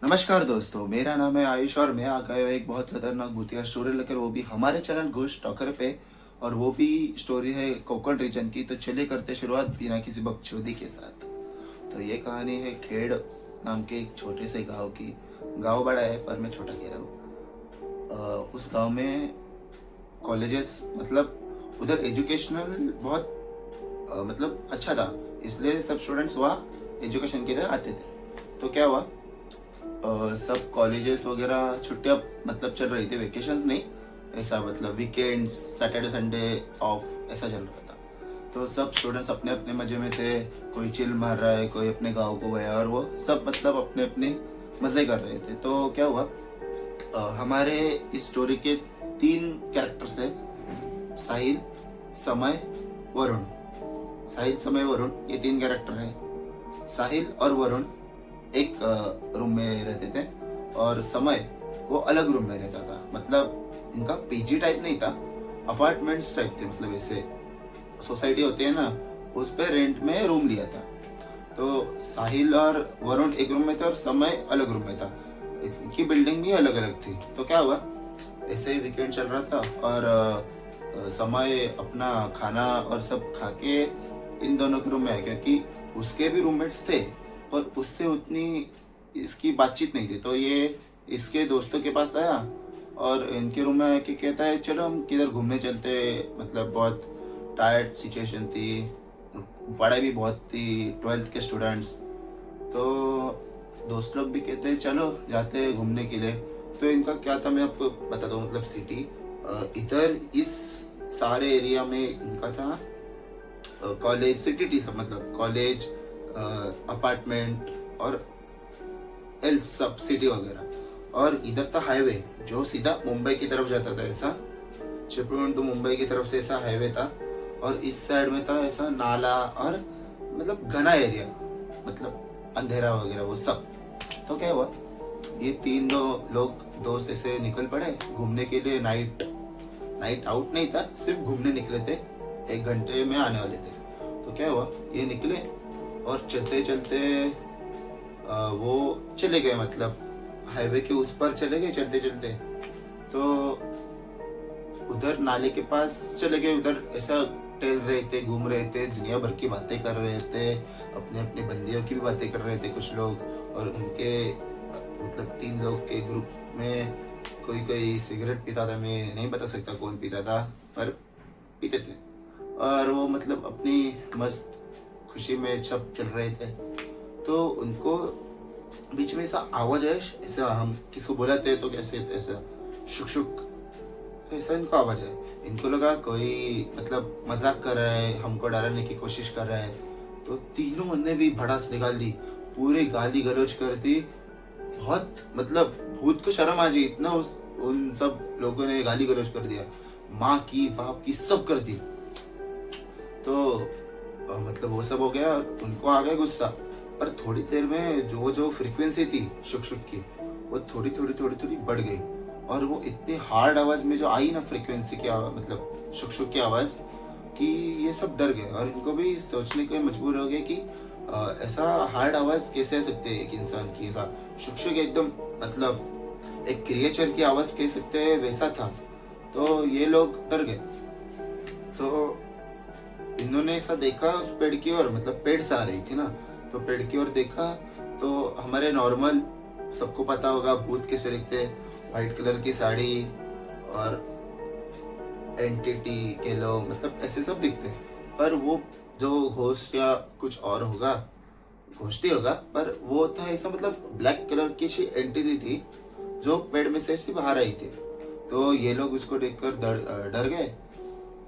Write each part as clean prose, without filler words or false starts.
नमस्कार दोस्तों, मेरा नाम है आयुष और मैं आ गया हूँ एक बहुत खतरनाक भूतिया स्टोरी लेकर, वो भी हमारे चैनल घोस्ट टॉकर पे। और वो भी स्टोरी है कोकण रीजन की। तो चलिए करते शुरुआत बिना किसी बकचोदी के साथ। तो ये कहानी है खेड़ नाम के एक छोटे से गांव की। गांव बड़ा है पर मैं छोटा कह रहा हूँ। उस गांव में कॉलेजेस मतलब उधर एजुकेशनल बहुत मतलब अच्छा था, इसलिए सब स्टूडेंट्स वहाँ एजुकेशन के लिए आते थे। तो क्या हुआ, सब कॉलेजेस वगैरह छुट्टियां मतलब चल रही थी, वेकेशंस नहीं, ऐसा मतलब वीकेंड्स, सैटरडे संडे ऑफ ऐसा चल रहा था। तो सब स्टूडेंट्स अपने अपने मजे में थे। कोई चिल मार रहा है, कोई अपने गांव को गया, और वो सब मतलब अपने अपने मजे कर रहे थे। तो क्या हुआ, हमारे इस स्टोरी के 3 कैरेक्टर्स है, साहिल, समय, वरुण। साहिल, समय, वरुण, ये 3 कैरेक्टर है। साहिल और वरुण एक रूम में रहते थे, और समय वो अलग रूम में रहता था। मतलब इनका पीजी टाइप नहीं था, अपार्टमेंट्स टाइप थे, मतलब ऐसे सोसाइटी होती है ना, उस पे रेंट में रूम लिया था। तो साहिल और वरुण एक रूम में थे और समय अलग रूम में था। इनकी बिल्डिंग भी अलग अलग थी। तो क्या हुआ, ऐसे ही वीकेंड चल रहा था और समय अपना खाना और सब खा के इन दोनों के रूम में आया, क्योंकि उसके भी रूममेट्स थे पर उससे उतनी इसकी बातचीत नहीं थी। तो ये इसके दोस्तों के पास आया और इनके रूम में आके कहता है चलो हम किधर घूमने चलते। मतलब बहुत टायर्ड सिचुएशन थी, पढ़ाई भी बहुत थी, 12th के स्टूडेंट्स। तो दोस्त लोग भी कहते हैं चलो जाते हैं घूमने के लिए। तो इनका क्या था मैं आपको बताता हूँ। मतलब सिटी इधर इस सारे एरिया में इनका था कॉलेज, सिटी टी सब, मतलब कॉलेज, अपार्टमेंट और एल सब सिटी वगैरह। और इधर था हाईवे जो सीधा मुंबई की तरफ जाता था, ऐसा चिपळूण टू मुंबई की तरफ से ऐसा हाईवे था। और इस साइड में था ऐसा नाला और मतलब घना एरिया, मतलब अंधेरा वगैरह वो सब। तो क्या हुआ, ये 3 लोग दोस्त ऐसे निकल पड़े घूमने के लिए। नाइट आउट नहीं था, सिर्फ घूमने निकले थे, 1 घंटे में आने वाले थे। तो क्या हुआ, ये निकले और चलते चलते वो चले गए, मतलब हाईवे के उस पर चले गए चलते चलते। तो उधर नाले के पास चले गए, उधर ऐसा टहल रहे थे, घूम रहे थे, दुनिया भर की बातें कर रहे थे, अपने अपने बंदियों की भी बातें कर रहे थे कुछ लोग। और उनके मतलब 3 लोग के ग्रुप में कोई कोई सिगरेट पीता था, मैं नहीं बता सकता कौन पीता था, पर पीते थे। और वो मतलब अपनी मस्त खुशी में सब चल रहे थे। तो उनको बीच में ऐसा आवाज है, ऐसा हम किसको बुलाते हैं तो कैसे ऐसा शुक शुक, तो ऐसा इनको आवाज है। इनको लगा कोई मतलब मजाक कर रहा है, हमको डराने की कोशिश कर रहा है। तो तीनों ने भी भड़ास निकाल दी, पूरे गाली गलौज कर दी। बहुत मतलब भूत को शर्म आ गई, इतना उन सब लोगों ने गाली गलौज कर दिया, माँ की बाप की सब कर दी। तो मतलब वो सब हो गया, उनको आ गया गुस्सा। पर थोड़ी देर में जो फ्रीक्वेंसी थी शुक शुक की, वो थोड़ी थोड़ी थोड़ी थोड़ी बढ़ गई। और वो इतनी हार्ड आवाज में जो आई ना, फ्रीक्वेंसी की आवाज, मतलब शुक शुक की आवाज, कि ये सब डर गए। और इनको भी सोचने को मजबूर हो गए कि ऐसा हार्ड आवाज कैसे आ सकते है एक इंसान की। ऐसा शुक शुक एकदम मतलब एक क्रिएचर की आवाज कह सकते हैं वैसा था। तो ये लोग डर गए। तो इन्होंने ऐसा देखा उस पेड़ की ओर, मतलब पेड़ से आ रही थी ना, तो पेड़ की ओर देखा। तो हमारे नॉर्मल सबको पता होगा भूत कैसे दिखते, व्हाइट कलर की साड़ी और एंटिटी के लो, मतलब ऐसे सब दिखते। पर वो जो घोस्ट या कुछ और होगा, घोस्ट ही होगा, पर वो था ऐसा मतलब ब्लैक कलर की सी एंटिटी थी जो पेड़ में से ऐसी बाहर आई थी। तो ये लोग उसको देखकर डर गए।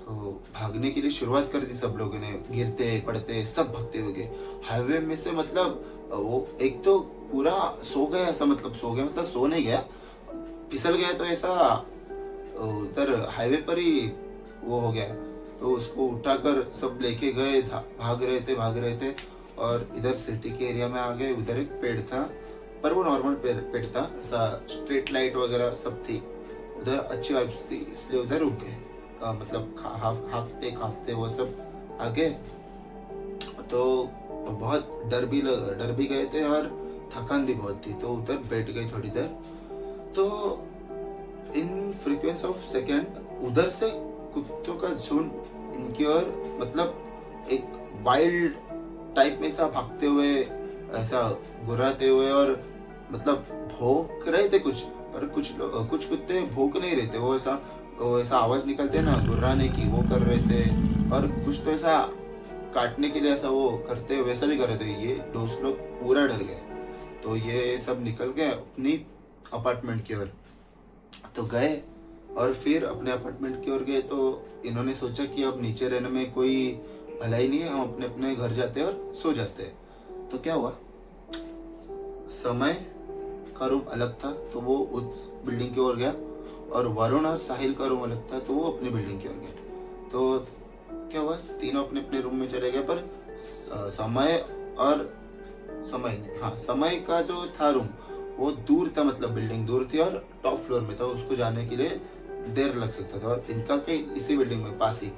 तो भागने के लिए शुरुआत कर दी सब लोगों ने, गिरते पड़ते सब भागते हुए गए हाईवे में से। मतलब वो एक तो पूरा सो गया, ऐसा मतलब सो गया मतलब सो नहीं गया, फिसल गया। तो ऐसा उधर हाईवे पर ही वो हो गया। तो उसको उठाकर सब लेके गए, भाग रहे थे। और इधर सिटी के एरिया में आ गए। उधर एक पेड़ था, पर वो नॉर्मल पेड़ था, ऐसा स्ट्रीट लाइट वगैरह सब थी उधर, अच्छी वाइब्स थी, इसलिए उधर रुक गए। मतलब हाफते वो सब आगे। तो बहुत डर भी गए थे। और थकान भी बहुत थी, तो उधर बैठ गई थोड़ी देर। तो इन फ्रीक्वेंस ऑफ सेकेंड उधर से कुत्तों का झुंड इनकी ओर, मतलब एक वाइल्ड टाइप में ऐसा भागते हुए, ऐसा गुर्राते हुए, और मतलब भौंक रहे थे कुछ, पर कुछ कुत्ते भौंक नहीं रहे थे, वो ऐसा आवाज निकलते ना गुर्राने की, वो कर रहे थे। और कुछ तो ऐसा काटने के लिए ऐसा वो करते, वैसा भी कर रहे थे। ये दोस्त लोग पूरा डर गए, तो ये सब निकल गए अपनी अपार्टमेंट की ओर। तो गए और फिर अपने अपार्टमेंट की ओर गए, तो इन्होंने सोचा कि अब नीचे रहने में कोई भलाई नहीं है, हम अपने अपने घर जाते और सो जाते हैं। तो क्या हुआ, समय का रूम अलग था, तो वो उस बिल्डिंग की ओर गया, और वरुण और साहिल का रूम अलग था, तो वो अपनी बिल्डिंग की ओर गए। तो क्या हुआ, तीनों अपने अपने रूम में चले गए, पर समय का जो था रूम वो दूर था, मतलब बिल्डिंग दूर थी और टॉप फ्लोर में था, उसको जाने के लिए देर लग सकता था, और इनका के इसी बिल्डिंग में पास ही।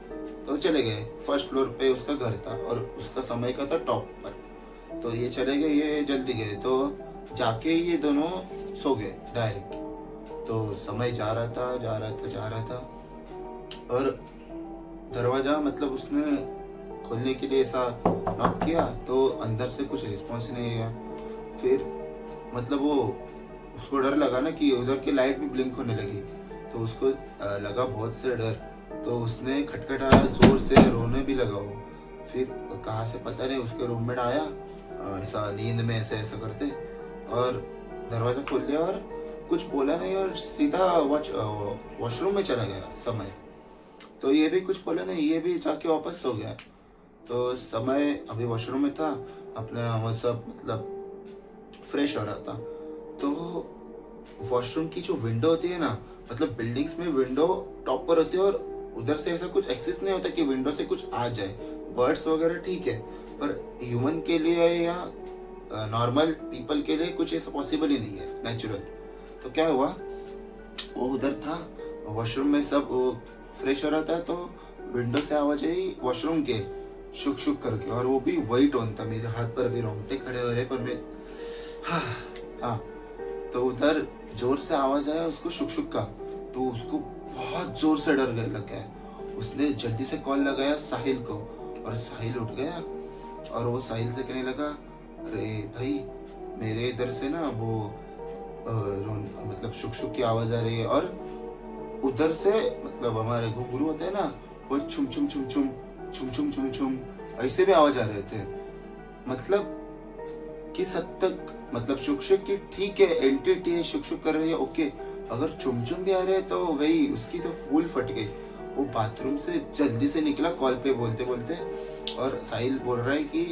तो चले गए, फर्स्ट फ्लोर पे उसका घर था और उसका समय का था टॉप पर। तो ये चले गए, ये जल्दी गए, तो जाके ये दोनों सो गए डायरेक्ट। तो समय जा रहा था, और दरवाजा मतलब उसने खोलने के लिए ऐसा नॉक किया, तो अंदर से कुछ रिस्पॉन्स नहीं आया। फिर मतलब वो उसको डर लगा ना कि उधर की लाइट भी ब्लिंक होने लगी, तो उसको लगा बहुत से डर, तो उसने खटखटाया जोर से, रोने भी लगा वो। फिर कहाँ से पता नहीं उसके रूममेट आया, ऐसा नींद में ऐसे ऐसा करते, और दरवाजा खोल लिया और कुछ बोला नहीं, और सीधा वॉशरूम में चला गया समय। तो ये भी कुछ बोला नहीं, ये भी जाके वापस सो गया। तो समय अभी वॉशरूम में था, अपना वो सब मतलब फ्रेश हो रहा था। तो वॉशरूम की जो विंडो होती है ना, मतलब बिल्डिंग्स में विंडो टॉप पर होती है, और उधर से ऐसा कुछ एक्सेस नहीं होता कि विंडो से कुछ आ जाए। बर्ड्स वगैरह ठीक है, पर ह्यूमन के लिए या नॉर्मल पीपल के लिए कुछ ऐसा पॉसिबल ही नहीं है, नेचुरल। तो क्या हुआ, वो उधर था वॉशरूम में, सब फ्रेश हो रहा था, तो विंडो से आवाज आई वॉशरूम के शुक शुक करके, और वो भी वही टोन था। मेरे हाथ पर भी रोंगटे खड़े हो रहे, पर मैं हाँ। तो उधर जोर से आवाज आया उसको शुक शुक का, तो उसको बहुत जोर से डर लग गया। उसने जल्दी से कॉल लगाया साहिल को, और साहिल उठ गया, और वो साहिल से कहने लगा, अरे भाई मेरे इधर से ना वो मतलब शुक शुक की आवाज आ रही है, और उधर से मतलब हमारे घुंघरू होते हैं ना, वो छुम छुम छुम छुम छुम छुम छुम छुम ऐसे भी आवाज आ रहे थे। मतलब किस हद तक, मतलब शुक शुक की ठीक है, एंटिटी है, शुक शुक कर रही है, ओके, अगर छुम छुम भी आ रहे हैं तो वही उसकी तो फूल फट गई। वो बाथरूम से जल्दी से निकला कॉल पे बोलते बोलते, और साहिल बोल रहा है कि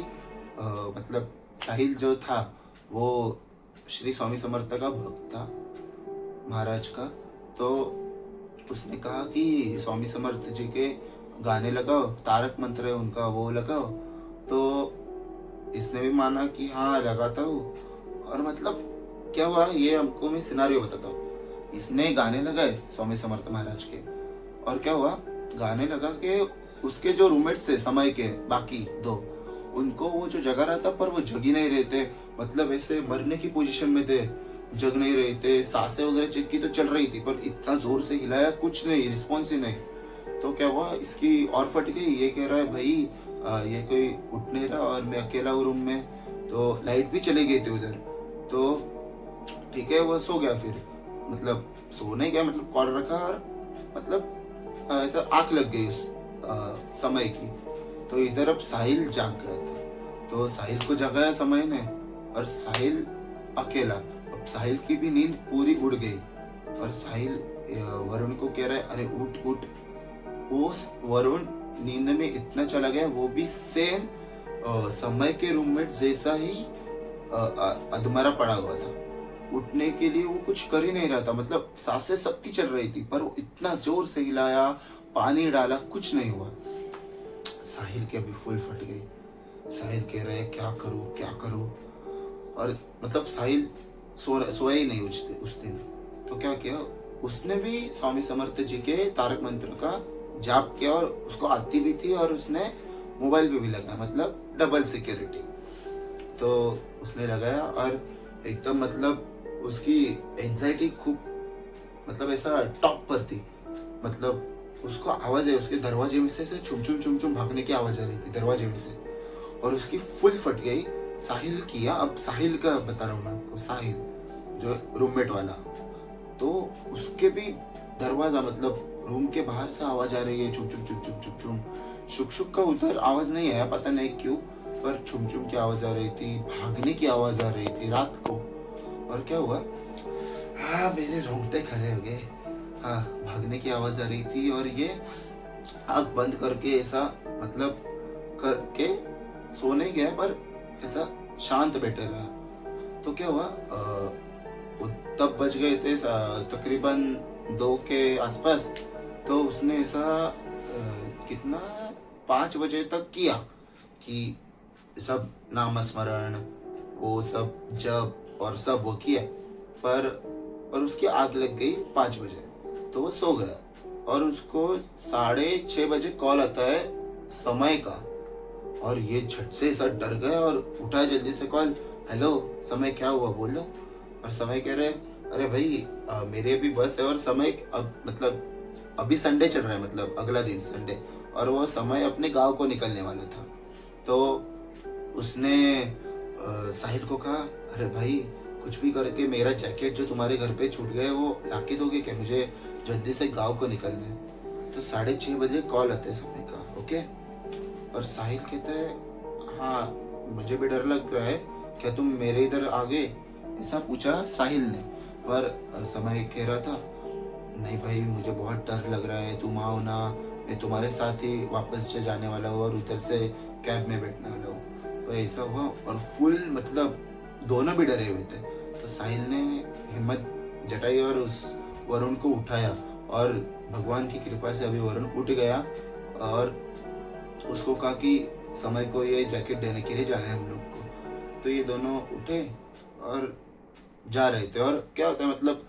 मतलब साहिल जो था वो श्री स्वामी समर्थ का भक्त था, महाराज का। तो उसने कहा कि स्वामी समर्थ जी के गाने लगाओ, तारक मंत्र है उनका, वो लगाओ। तो इसने भी माना कि हाँ लगाता हूँ। और मतलब क्या हुआ, ये हमको मैं सिनारियो बताता हूँ। इसने गाने लगाए स्वामी समर्थ महाराज के, और क्या हुआ, गाने लगा के उसके जो रूममेट्स थे समय के बाकी दो, उनको वो जो जगा रहा था, पर वो जग ही नहीं रहे थे, मतलब ऐसे मरने की पोजीशन में थे, जग नहीं रहे थे। सांसें वगैरह चेक की तो चल रही थी, पर इतना जोर से हिलाया कुछ नहीं, रिस्पॉन्स ही नहीं। तो क्या हुआ, इसकी और फट गई। ये कह रहा है भाई ये कोई उठ नहीं रहा, और मैं अकेला हूँ रूम में। तो लाइट भी चली गई थी उधर। तो ठीक है, वो सो गया। फिर मतलब सोने गया, मतलब कॉल रखा, और मतलब ऐसा आंख लग गई उस समय की। तो इधर अब साहिल जाग गया था, तो साहिल को जगाया समय ने, और साहिल अकेला। अब साहिल की भी नींद पूरी उड़ गई, और साहिल वरुण को कह रहा है, अरे उठ उठ। वो वरुण नींद में इतना चला गया, वो भी सेम समय के रूममेट जैसा ही अधमरा पड़ा हुआ था। उठने के लिए वो कुछ कर ही नहीं रहा था, मतलब सांसें सबकी चल रही थी, पर वो इतना जोर से हिलाया, पानी डाला, कुछ नहीं हुआ। साहिल की अभी फुल फट गई। साहिल कह रहा है क्या करूं क्या करूं, और मतलब साहिल सोया ही नहीं उस दिन। तो क्या किया, उसने भी स्वामी समर्थ जी के तारक मंत्र का जाप किया, और उसको आती भी थी, और उसने मोबाइल पे भी लगाया, मतलब डबल सिक्योरिटी। तो उसने लगाया, और एकदम मतलब उसकी एंजाइटी खूब मतलब ऐसा टॉप पर थी। मतलब उसको आवाज है, उसके दरवाजे में से छुम छुम भागने की आवाज आ रही थी दरवाजे में से, और उसकी फुल फट गई। साहिल किया, अब साहिल का बता रहा हूँ मैं आपको, साहिल जो रूममेट वाला, तो उसके भी दरवाजा मतलब रूम के बाहर से आवाज आ रही है, चुप चुप चुप चुप चुप चुप। शुक शुक का उधर आवाज नहीं आया, पता नहीं क्यों, पर छुम छुम की आवाज आ रही थी, भागने की आवाज आ रही थी रात को। और क्या हुआ, हाँ मेरे रोंगटे खड़े हो गए। हाँ, भागने की आवाज आ रही थी, और ये आँख बंद करके ऐसा मतलब करके सोने गया, पर ऐसा शांत बैठे रहा। तो क्या हुआ, तब बज गए थे तकरीबन 2 के आसपास। तो उसने ऐसा कितना 5 बजे तक किया कि सब नामस्मरण वो सब जब और सब वो किया, पर और उसकी आग लग गई 5 बजे, तो वो सो गया। और उसको 6:30 बजे कॉल आता है समय का, और ये झट से सब डर गए और उठा जल्दी से कॉल। हेलो समय, क्या हुआ बोलो। और समय कह रहे, अरे भाई मेरे अभी बस है, और समय अब मतलब अभी संडे चल रहा है, मतलब अगला दिन संडे, और वो समय अपने गांव को निकलने वाला था। तो उसने साहिल को कहा, अरे भाई कुछ भी करके मेरा जैकेट जो तुम्हारे घर पे छूट गया वो लाके दोगे क्या, मुझे जल्दी से गांव को निकलना है। तो 6:30 बजे कॉल आते समय का, ओके। और साहिल कहते हैं, हाँ मुझे भी डर लग रहा है, क्या तुम मेरे इधर आ गए, ऐसा पूछा साहिल ने। पर समय कह रहा था, नहीं भाई मुझे बहुत डर लग रहा है, तुम आओ ना, मैं तुम्हारे साथ ही वापस से जाने वाला हूँ और उधर से कैब में बैठने वाला हूँ। तो ऐसा हुआ, और फुल मतलब दोनों भी डरे हुए थे। तो साहिल ने हिम्मत जताई और उस वरुण को उठाया, और भगवान की कृपा से अभी वरुण उठ गया, और उसको कहा कि समय को ये जैकेट देने के लिए जाना है हम लोग को। तो ये दोनों उठे और जा रहे थे। और क्या होता है मतलब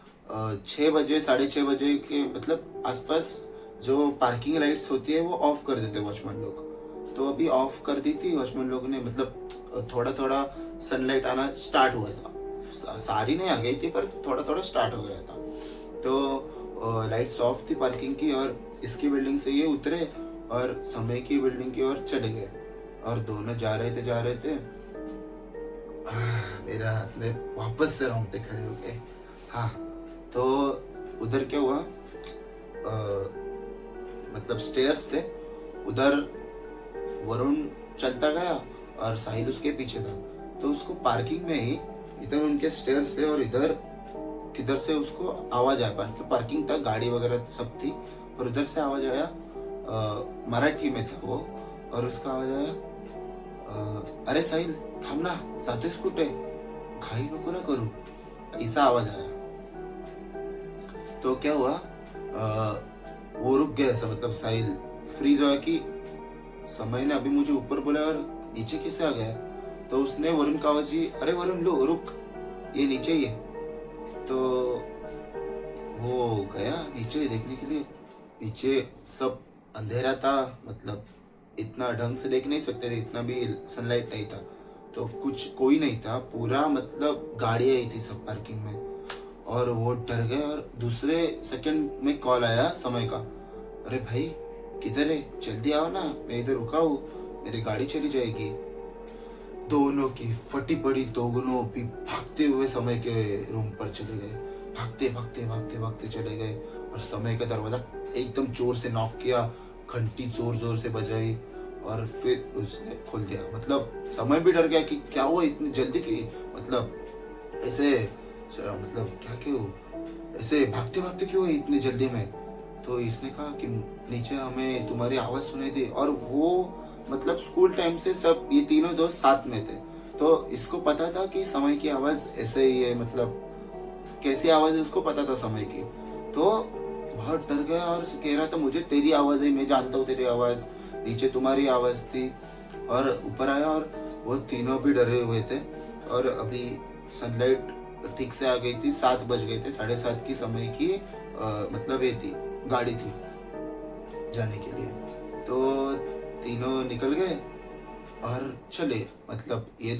6 बजे 6:30 बजे के मतलब आसपास जो पार्किंग लाइट्स होती है वो ऑफ कर देते वॉचमैन लोग। तो अभी ऑफ कर दी थी वॉचमैन लोग ने, मतलब थोड़ा थोड़ा सनलाइट आना स्टार्ट हुआ था, सारी नहीं आ गई थी पर थोड़ा थोड़ा स्टार्ट हो गया था। तो लाइट्स ऑफ थी पार्किंग की, और इसकी बिल्डिंग से ये उतरे और समय की बिल्डिंग की ओर चले गए, और दोनों जा रहे थे। मेरा हाथ में वापस से रोंगटे खड़े हो गए। हाँ, तो उधर क्या हुआ, मतलब स्टेयर्स थे उधर, वरुण चलता गया और साहिल उसके पीछे था। तो उसको पार्किंग में ही इधर उनके स्टेयर्स थे और इधर किधर से उसको आवाज आया, पार्किंग था, गाड़ी वगैरह सब थी, और उधर से आवाज आया, मराठी में था वो, और उसका आवाज आया, अरे साहिल थांब ना, जातोयस कुठे, घाई नको ना करू, ऐसा आवाज आया। तो क्या हुआ, वो रुक गया ऐसा, मतलब साहिल फ्रीज हुआ कि समय ने अभी मुझे ऊपर बोला और नीचे कैसे आ गया। तो उसने वरुण का आवाज ही, अरे वरुण लो रुक, ये नीचे ही है। तो वो गया नीचे देखने के लिए, नीचे सब अंधेरा था, मतलब इतना ढंग से देख नहीं सकते थे, इतना भी सनलाइट नहीं था। तो कुछ कोई नहीं था, पूरा मतलब गाड़ियां ही थी सब पार्किंग में। और वो डर गए, और दूसरे सेकंड में कॉल आया समय का, अरे भाई किधर है, जल्दी आओ ना, मैं इधर रुका हूँ, मेरी गाड़ी चली जाएगी। दोनों की फटी पड़ी, दोनों भी भागते हुए समय के रूम पर चले गए, भागते भागते भागते भागते चले गए, और समय का दरवाजा एकदम जोर से नॉक किया, घंटी जोर जोर से बजाई, और फिर उसने खोल दिया। मतलब समय भी डर गया कि क्या हुआ इतनी जल्दी की, मतलब ऐसे मतलब क्या क्यों ऐसे भागते भागते क्यों है इतनी जल्दी में। तो इसने कहा कि नीचे हमें तुम्हारी आवाज सुनाई दी, और वो मतलब स्कूल टाइम से सब ये तीनों दोस्त साथ में थे, तो इसको पता था कि समय की आवाज ऐसे ही है, मतलब कैसी आवाज है उसको पता था समय की। तो बहुत डर गया और कह रहा था मुझे तेरी आवाज है, मैं जानता हूँ तेरी आवाज, नीचे तुम्हारी आवाज थी। और ऊपर आया और वो तीनों भी डरे हुए थे, और अभी सनलाइट ठीक से आ गई थी, 7 बज गए थे, 7:30 की समय की मतलब ये थी गाड़ी थी जाने के लिए। तो तीनों निकल गए और चले, मतलब ये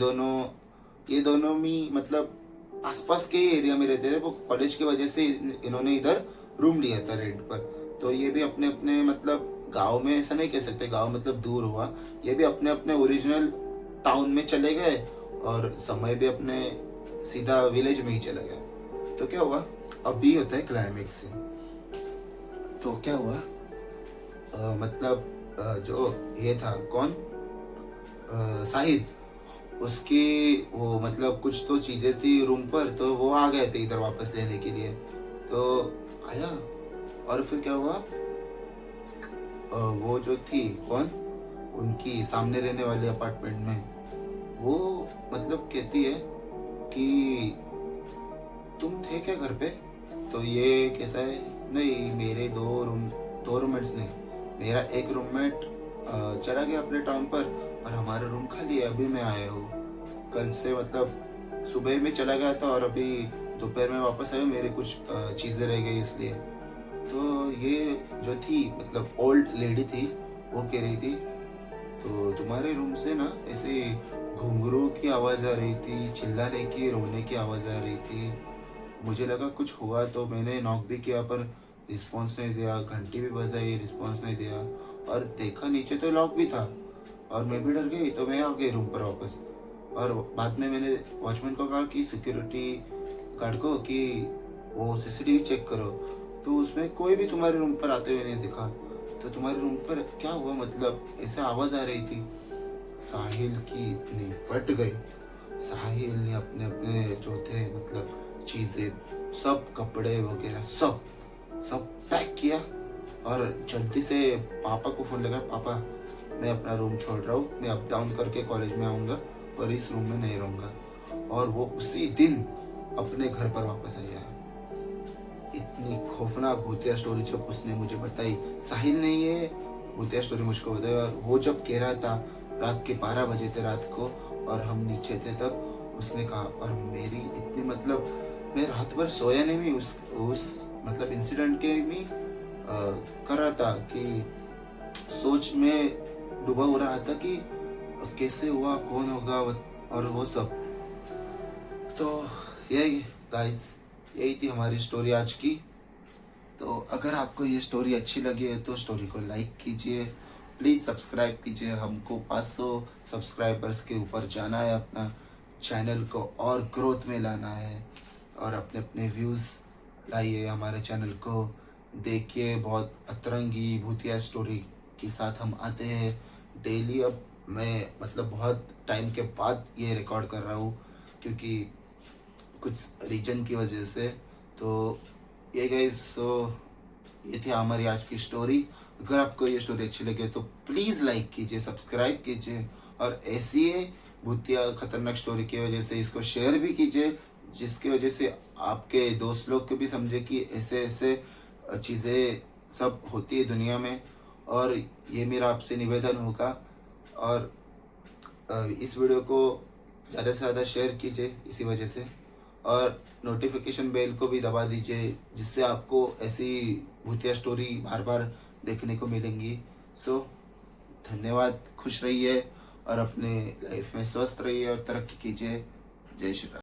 दोनों भी मतलब आसपास के एरिया में रहते थे, वो कॉलेज की वजह से इन्होंने इधर रूम लिया था रेंट पर। तो ये भी अपने अपने मतलब गांव में, ऐसा नहीं कह सकते गांव मतलब दूर हुआ, ये भी अपने अपने ओरिजिनल टाउन में चले गए और समय भी अपने सीधा विलेज में ही चला गया। तो क्या हुआ, अभी होता है क्लाइमेक्स से। तो क्या हुआ, मतलब जो ये था कौन, साहिद, उसकी वो मतलब कुछ तो चीजें थी रूम पर, तो वो आ गए थे इधर वापस लेने के लिए। तो आया, और फिर क्या हुआ, वो जो थी कौन, उनकी सामने रहने वाले अपार्टमेंट में, वो मतलब कहती है कि तुम थे क्या घर पे। तो ये कहता है नहीं, मेरे दो रूममेट्स नहीं, मेरा एक रूममेट चला गया अपने टाउन पर और हमारा रूम खाली है, अभी मैं आया हूँ। कल से मतलब सुबह में चला गया था और अभी दोपहर में वापस आया, मेरे कुछ चीज़ें रह गई इसलिए। तो ये जो थी मतलब ओल्ड लेडी थी, वो कह रही थी तो तुम्हारे रूम से ना ऐसे घुंघरू की आवाज़ आ रही थी, चिल्लाने की, रोने की आवाज़ आ रही थी। मुझे लगा कुछ हुआ, तो मैंने नॉक भी किया पर रिस्पॉन्स नहीं दिया, घंटी भी बजाई, रिस्पॉन्स नहीं दिया, और देखा नीचे तो लॉक भी था और मैं भी डर गई, तो मैं आ गई रूम पर वापस। और बाद में मैंने वॉचमैन को कहा कि सिक्योरिटी गार्ड को कि वो सीसीटीवी चेक करो, तो उसमें कोई भी तुम्हारे रूम पर आते हुए नहीं दिखा। तो तुम्हारे रूम पर क्या हुआ, मतलब ऐसा आवाज़ आ रही थी। साहिल की इतनी फट गई। साहिल ने अपने अपने जो थे मतलब चीज़ें, सब कपड़े वगैरह सब सब पैक किया और जल्दी से पापा को फ़ोन लगाया, पापा मैं अपना रूम छोड़ रहा हूँ, मैं अप डाउन करके कॉलेज में आऊँगा पर इस रूम में नहीं रहूँगा। और वो उसी दिन अपने घर पर वापस आया। इतनी खौफनाक भूतिया स्टोरी जब उसने मुझे बताई, साहिल ने ये भूतिया स्टोरी मुझको बताई, और वो जब कह रहा था रात के 12 बजे थे रात को और हम नीचे थे, तब उसने कहा, और मेरी इतनी मतलब मैं रात भर सोया नहीं, भी उस मतलब इंसिडेंट के भी कर रहा था कि सोच में डूबा हो रहा था कि कैसे हुआ, कौन होगा और वो सब। तो यही गाइस, यही थी हमारी स्टोरी आज की। तो अगर आपको ये स्टोरी अच्छी लगी है तो स्टोरी को लाइक कीजिए, प्लीज़ सब्सक्राइब कीजिए। हमको 500 सब्सक्राइबर्स के ऊपर जाना है, अपना चैनल को और ग्रोथ में लाना है, और अपने अपने व्यूज़ लाइए हमारे चैनल को। देखिए बहुत अतरंगी भूतिया स्टोरी के साथ हम आते हैं डेली। अब मैं मतलब बहुत टाइम के बाद ये रिकॉर्ड कर रहा हूँ क्योंकि कुछ रीजन की वजह से। तो ये गाइस, सो ये थी हमारी आज की स्टोरी। अगर आपको ये स्टोरी अच्छी लगे तो प्लीज़ लाइक कीजिए, सब्सक्राइब कीजिए, और ऐसी ही भूतिया खतरनाक स्टोरी की वजह से इसको शेयर भी कीजिए, जिसकी वजह से आपके दोस्त लोग को भी समझे कि ऐसे ऐसे चीज़ें सब होती है दुनिया में। और ये मेरा आपसे निवेदन होगा, और इस वीडियो को ज़्यादा से ज़्यादा शेयर कीजिए इसी वजह से, और नोटिफिकेशन बेल को भी दबा दीजिए, जिससे आपको ऐसी भूतिया स्टोरी बार बार देखने को मिलेंगी। सो धन्यवाद, खुश रहिए और अपने लाइफ में स्वस्थ रहिए और तरक्की कीजिए। जय श्री राम।